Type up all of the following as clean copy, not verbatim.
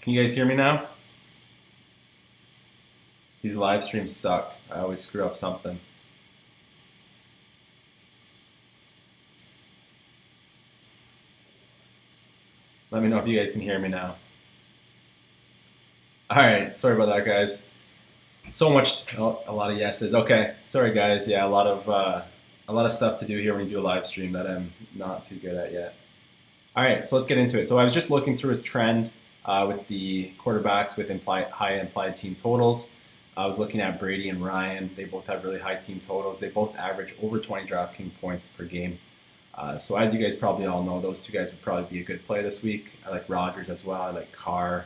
Can you guys hear me now? These live streams suck. I always screw up something. Let me know if you guys can hear me now. All right, sorry about that, guys. So much, a lot of yeses. Okay, sorry guys. Yeah, a lot of stuff to do here when you do a live stream that I'm not too good at yet. All right, so let's get into it. So I was just looking through a trend with the quarterbacks with high implied team totals. I was looking at Brady and Ryan. They both have really high team totals. They both average over 20 DraftKings points per game. So as you guys probably all know, those two guys would probably be a good play this week. I like Rodgers as well. I like Carr.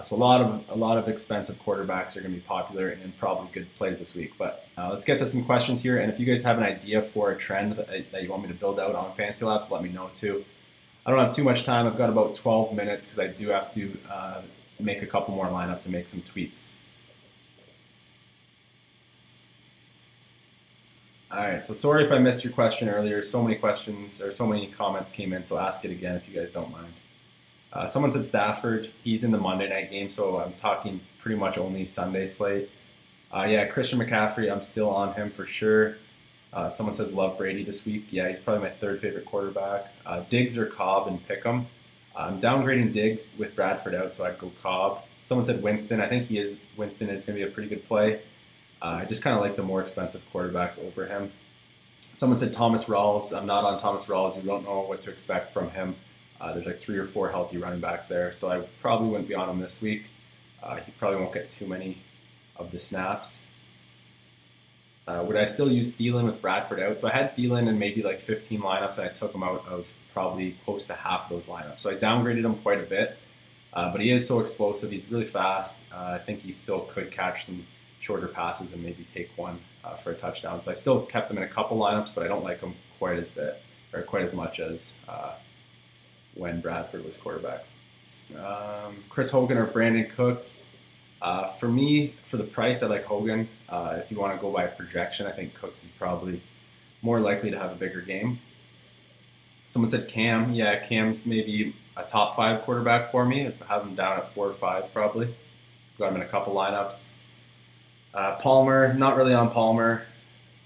So a lot of expensive quarterbacks are going to be popular and probably good plays this week. But let's get to some questions here. And if you guys have an idea for a trend that you want me to build out on Fantasy Labs, let me know too. I don't have too much time. I've got about 12 minutes because I do have to make a couple more lineups and make some tweaks. All right, so sorry if I missed your question earlier. So many questions or so many comments came in, so ask it again if you guys don't mind. Someone said Stafford. He's in the Monday night game, so I'm talking pretty much only Sunday slate. Yeah, Christian McCaffrey, I'm still on him for sure. Someone says love Brady this week. Yeah, he's probably my third favorite quarterback. Diggs or Cobb and Pick'em. I'm downgrading Diggs with Bradford out, so I'd go Cobb. Someone said Winston. I think Winston is going to be a pretty good play. I just kind of like the more expensive quarterbacks over him. Someone said Thomas Rawls. I'm not on Thomas Rawls. You don't know what to expect from him. There's like 3 or 4 healthy running backs there, so I probably wouldn't be on him this week. He probably won't get too many of the snaps. Would I still use Thielen with Bradford out? So I had Thielen in maybe like 15 lineups, and I took him out of probably close to half of those lineups. So I downgraded him quite a bit, but he is so explosive. He's really fast. I think he still could catch some shorter passes and maybe take one for a touchdown. So I still kept him in a couple lineups, but I don't like him quite as much as when Bradford was quarterback. Chris Hogan or Brandon Cooks. For me, for the price, I like Hogan. If you want to go by projection, I think Cooks is probably more likely to have a bigger game. Someone said Cam. Yeah, Cam's maybe a top 5 quarterback for me. I have him down at 4 or 5 probably. Got him in a couple lineups. Palmer, not really on Palmer.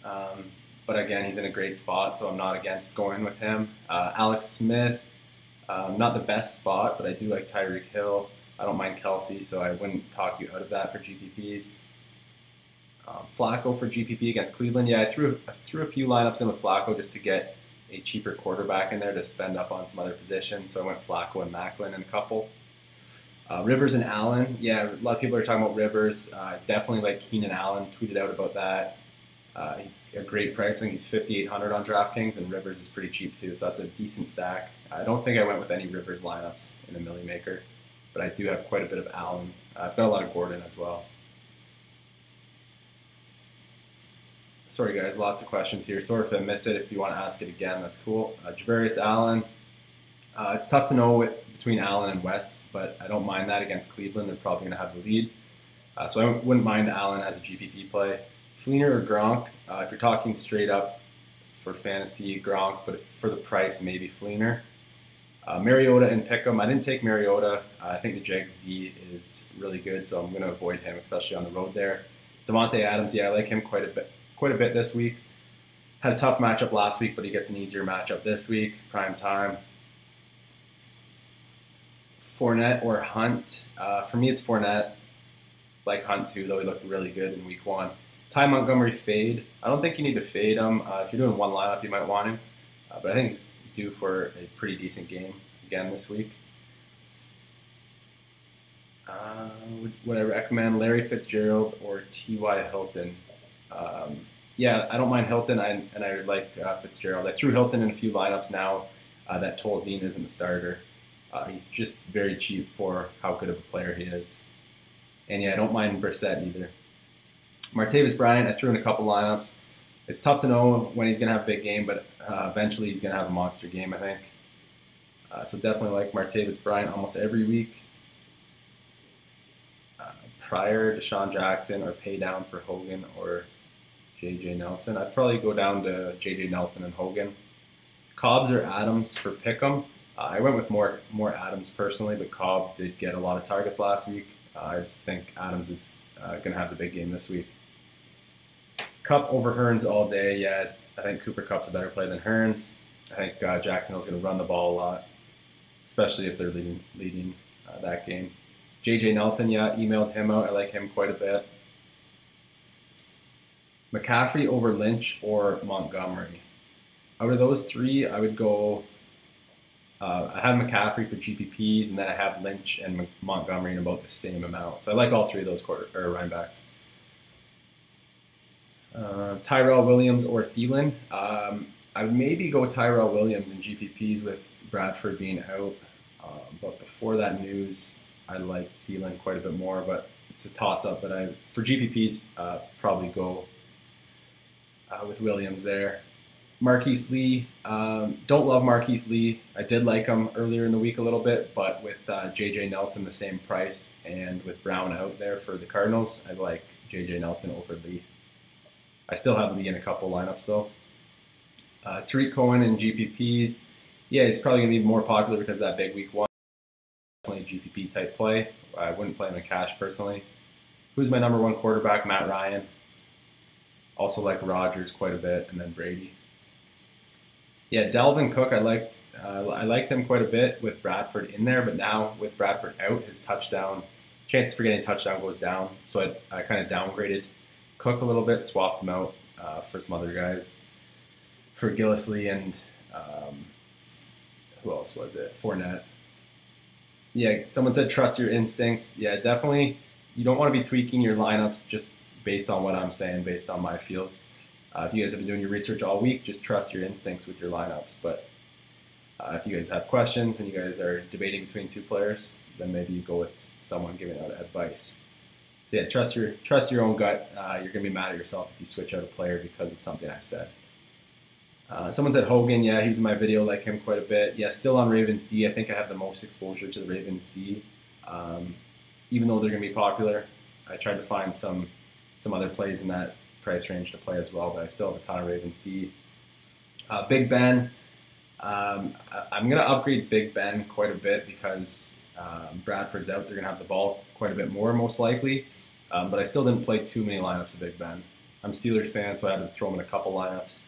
But again, he's in a great spot, so I'm not against going with him. Alex Smith. Not the best spot, but I do like Tyreek Hill. I don't mind Kelsey, so I wouldn't talk you out of that for GPPs. Flacco for GPP against Cleveland. Yeah, I threw a few lineups in with Flacco just to get a cheaper quarterback in there to spend up on some other positions. So I went Flacco and Macklin in a couple. Rivers and Allen. Yeah, a lot of people are talking about Rivers. Definitely like Keenan Allen. Tweeted out about that. He's a great price. I think he's $5,800 on DraftKings, and Rivers is pretty cheap too, so that's a decent stack. I don't think I went with any Rivers lineups in a Millie Maker, but I do have quite a bit of Allen. I've got a lot of Gordon as well. Sorry guys, lots of questions here. Sorry if I miss it. If you want to ask it again, that's cool. Javarius Allen. It's tough to know between Allen and West, but I don't mind that against Cleveland. They're probably going to have the lead. So I wouldn't mind Allen as a GPP play. Fleener or Gronk, if you're talking straight up for fantasy, Gronk, but for the price, maybe Fleener. Mariota and Pick'em. I didn't take Mariota. I think the Jags D is really good, so I'm going to avoid him, especially on the road there. Devontae Adams, yeah, I like him quite a bit this week. Had a tough matchup last week, but he gets an easier matchup this week. Prime time. Fournette or Hunt. For me, it's Fournette. Like Hunt too, though he looked really good in week 1. Ty Montgomery fade. I don't think you need to fade him. If you're doing one lineup, you might want him. But I think he's due for a pretty decent game again this week. Would I recommend Larry Fitzgerald or T.Y. Hilton? Yeah, I don't mind Hilton, and I like Fitzgerald. I threw Hilton in a few lineups now that Tolzien isn't the starter. He's just very cheap for how good of a player he is. And yeah, I don't mind Brissett either. Martavis Bryant, I threw in a couple lineups. It's tough to know when he's going to have a big game, but eventually he's going to have a monster game, I think. So definitely like Martavis Bryant almost every week. Prior to Deshaun Jackson or pay down for Hogan or J.J. Nelson. I'd probably go down to J.J. Nelson and Hogan. Cobbs or Adams for Pick'em. I went with more Adams personally, but Cobb did get a lot of targets last week. I just think Adams is going to have the big game this week. Kupp over Hearns all day. Yeah, I think Cooper Kupp's a better play than Hearns. I think Jacksonville's going to run the ball a lot, especially if they're leading that game. J.J. Nelson, yeah, emailed him out. I like him quite a bit. McCaffrey over Lynch or Montgomery. Out of those three, I would go. I have McCaffrey for GPPs, and then I have Lynch and Montgomery in about the same amount. So I like all three of those running backs. Tyrell Williams or Thielen. I would maybe go Tyrell Williams in GPPs with Bradford being out. But before that news, I like Thielen quite a bit more, but it's a toss-up. But for GPPs, probably go with Williams there. Marquise Lee, don't love Marquise Lee. I did like him earlier in the week a little bit, but with J.J. Nelson the same price and with Brown out there for the Cardinals, I like J.J. Nelson over Lee. I still have Lee in a couple lineups though. Tariq Cohen in GPPs, yeah, he's probably going to be more popular because of that big week one. Definitely a GPP type play. I wouldn't play him in cash personally. Who's my number one quarterback? Matt Ryan. Also like Rodgers quite a bit, and then Brady. Yeah, Dalvin Cook, I liked him quite a bit with Bradford in there, but now with Bradford out, his chances for getting a touchdown goes down. So I kind of downgraded Cook a little bit, swapped him out for some other guys, for Gillislee and who else was it? Fournette. Yeah, someone said trust your instincts. Yeah, definitely. You don't want to be tweaking your lineups just based on what I'm saying, based on my feels. If you guys have been doing your research all week, just trust your instincts with your lineups. But if you guys have questions and you guys are debating between two players, then maybe you go with someone giving out advice. So yeah, trust your own gut. You're gonna be mad at yourself if you switch out a player because of something I said. Someone said Hogan. Yeah, he was in my video. Like him quite a bit. Yeah, still on Ravens D. I think I have the most exposure to the Ravens D. Even though they're gonna be popular, I tried to find some other plays in that price range to play as well, but I still have a ton of Ravens D. Big Ben, I'm going to upgrade Big Ben quite a bit because Bradford's out. They're going to have the ball quite a bit more, most likely. But I still didn't play too many lineups of Big Ben. I'm a Steelers fan, so I had to throw him in a couple lineups.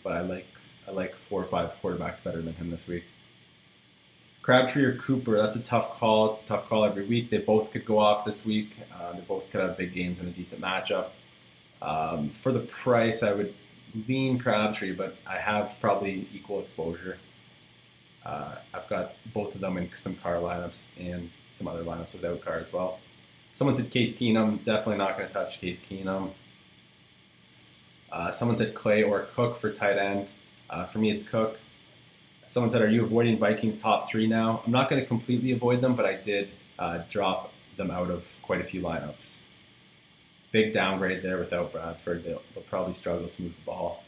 But I like 4 or 5 quarterbacks better than him this week. Crabtree or Cooper, that's a tough call. It's a tough call every week. They both could go off this week. They both could have big games and a decent matchup. For the price, I would lean Crabtree, but I have probably equal exposure. I've got both of them in some car lineups and some other lineups without car as well. Someone said Case Keenum. Definitely not going to touch Case Keenum. Someone said Clay or Cook for tight end. For me, it's Cook. Someone said, are you avoiding Vikings top 3 now? I'm not going to completely avoid them, but I did drop them out of quite a few lineups. Big downgrade there without Bradford. They'll probably struggle to move the ball.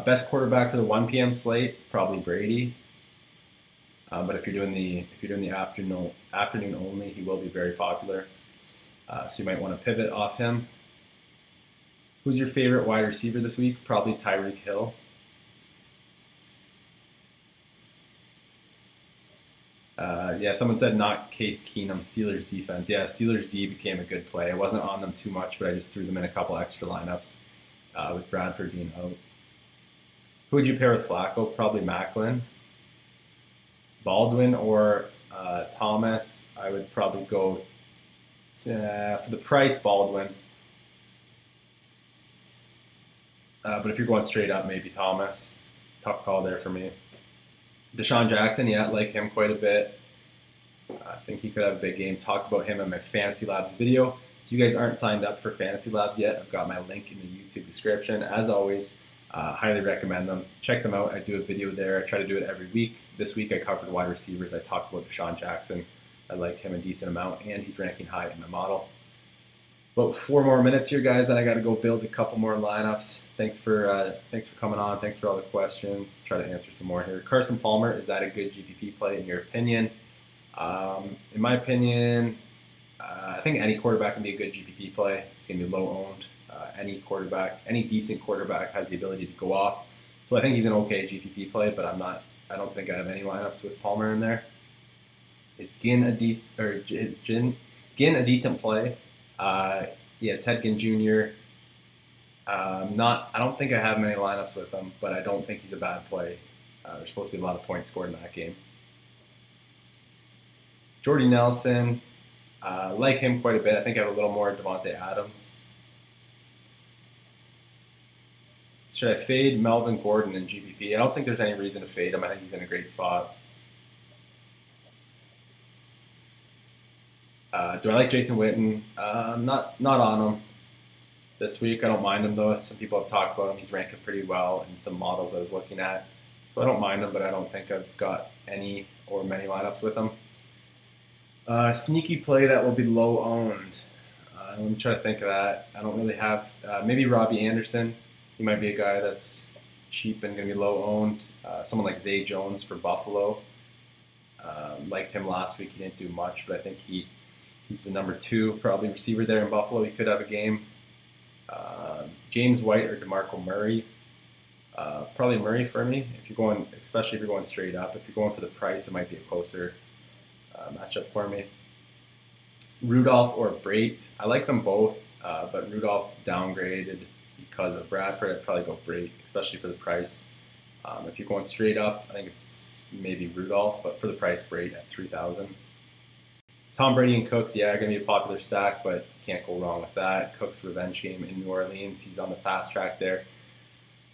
Best quarterback for the 1 p.m. slate, probably Brady. But if you're doing the afternoon only, he will be very popular. So you might want to pivot off him. Who's your favorite wide receiver this week? Probably Tyreek Hill. Yeah, someone said not Case Keenum, Steelers defense. Yeah, Steelers D became a good play. I wasn't on them too much, but I just threw them in a couple extra lineups with Bradford being out. Who would you pair with Flacco? Probably Macklin. Baldwin or Thomas. I would probably go, for the price, Baldwin. But if you're going straight up, maybe Thomas. Tough call there for me. Deshaun Jackson, yeah, I like him quite a bit. I think he could have a big game. Talked about him in my Fantasy Labs video. If you guys aren't signed up for Fantasy Labs yet, I've got my link in the YouTube description. As always, highly recommend them. Check them out. I do a video there. I try to do it every week. This week I covered wide receivers. I talked about Deshaun Jackson. I like him a decent amount, and he's ranking high in my model. About 4 more minutes here, guys, and I got to go build a couple more lineups. Thanks for coming on. Thanks for all the questions. Try to answer some more here. Carson Palmer, is that a good GPP play in your opinion? In my opinion, I think any quarterback can be a good GPP play. It's going to be low owned. Any decent quarterback has the ability to go off. So I think he's an okay GPP play, but I'm not I don't think I have any lineups with Palmer in there. Is Ginn a decent play? Yeah, Ted Ginn Jr. I don't think I have many lineups with him, but I don't think he's a bad play. There's supposed to be a lot of points scored in that game. Jordy Nelson, like him quite a bit. I think I have a little more Devontae Adams. Should I fade Melvin Gordon in GPP? I don't think there's any reason to fade him. I think he's in a great spot. Do I like Jason Witten? Not on him this week. I don't mind him though. Some people have talked about him. He's ranking pretty well in some models I was looking at. So I don't mind him, but I don't think I've got any or many lineups with him. Sneaky play that will be low owned. Let me try to think of that. I don't really have, maybe Robbie Anderson. He might be a guy that's cheap and going to be low owned. Someone like Zay Jones for Buffalo. Liked him last week. He didn't do much, but I think he's the number 2 probably receiver there in Buffalo. He could have a game. James White or DeMarco Murray. Probably Murray for me. If you're going, especially if you're going straight up. If you're going for the price, it might be a closer matchup for me. Rudolph or Brait. I like them both, but Rudolph downgraded because of Bradford. I'd probably go Brait, especially for the price. If you're going straight up, I think it's maybe Rudolph, but for the price, Brait at $3,000. Tom Brady and Cooks, yeah, going to be a popular stack, but can't go wrong with that. Cooks' revenge game in New Orleans. He's on the fast track there.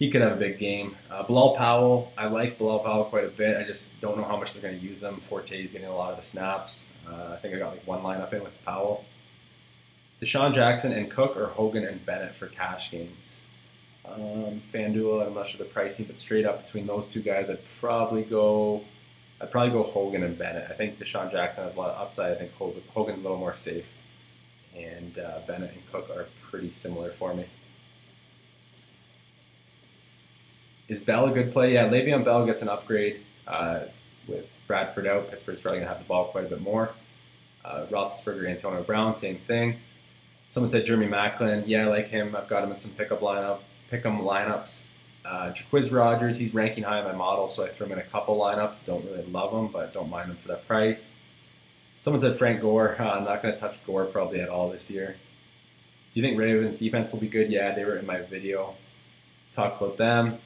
He could have a big game. Bilal Powell, I like Bilal Powell quite a bit. I just don't know how much they're going to use him. Forte's getting a lot of the snaps. I think I got like one lineup in with Powell. Deshaun Jackson and Cook or Hogan and Bennett for cash games. FanDuel, I'm not sure the pricing, but straight up between those two guys, I'd probably go Hogan and Bennett. I think Deshaun Jackson has a lot of upside. I think Hogan's a little more safe. And Bennett and Cook are pretty similar for me. Is Bell a good play? Yeah, Le'Veon Bell gets an upgrade with Bradford out. Pittsburgh's probably going to have the ball quite a bit more. Roethlisberger, Antonio Brown, same thing. Someone said Jeremy Maclin. Yeah, I like him. I've got him in some pick 'em lineups. Jaquiz Rogers, he's ranking high in my model, so I threw him in a couple lineups. Don't really love him, but don't mind him for that price. Someone said Frank Gore. I'm not going to touch Gore probably at all this year. Do you think Ravens defense will be good? Yeah, they were in my video. Talk about them.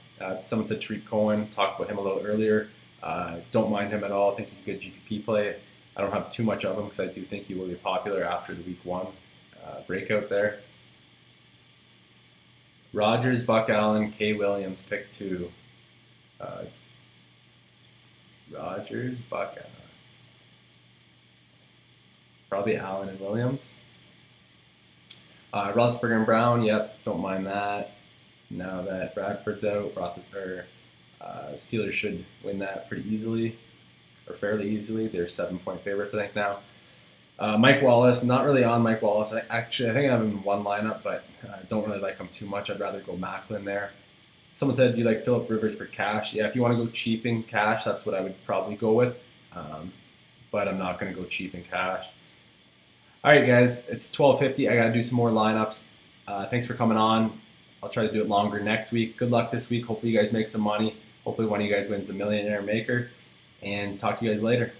Someone said Tariq Cohen. Talked about him a little earlier. Don't mind him at all. I think he's a good GPP play. I don't have too much of him because I do think he will be popular after the week 1 breakout there. Rodgers, Buck Allen, K. Williams, pick 2. Rodgers, Buck Allen. Probably Allen and Williams. Roethlisberger and Brown, yep, don't mind that. Now that Bradford's out, Steelers should win that pretty easily, or fairly easily. They're 7-point favorites, I think, now. Mike Wallace, not really on Mike Wallace. I think I have him in one lineup, but I don't really like him too much. I'd rather go Maclin there. Someone said, do you like Phillip Rivers for cash? Yeah, if you want to go cheap in cash, that's what I would probably go with. But I'm not going to go cheap in cash. All right, guys, it's 12:50. I got to do some more lineups. Thanks for coming on. I'll try to do it longer next week. Good luck this week. Hopefully you guys make some money. Hopefully one of you guys wins the Millionaire Maker. And talk to you guys later.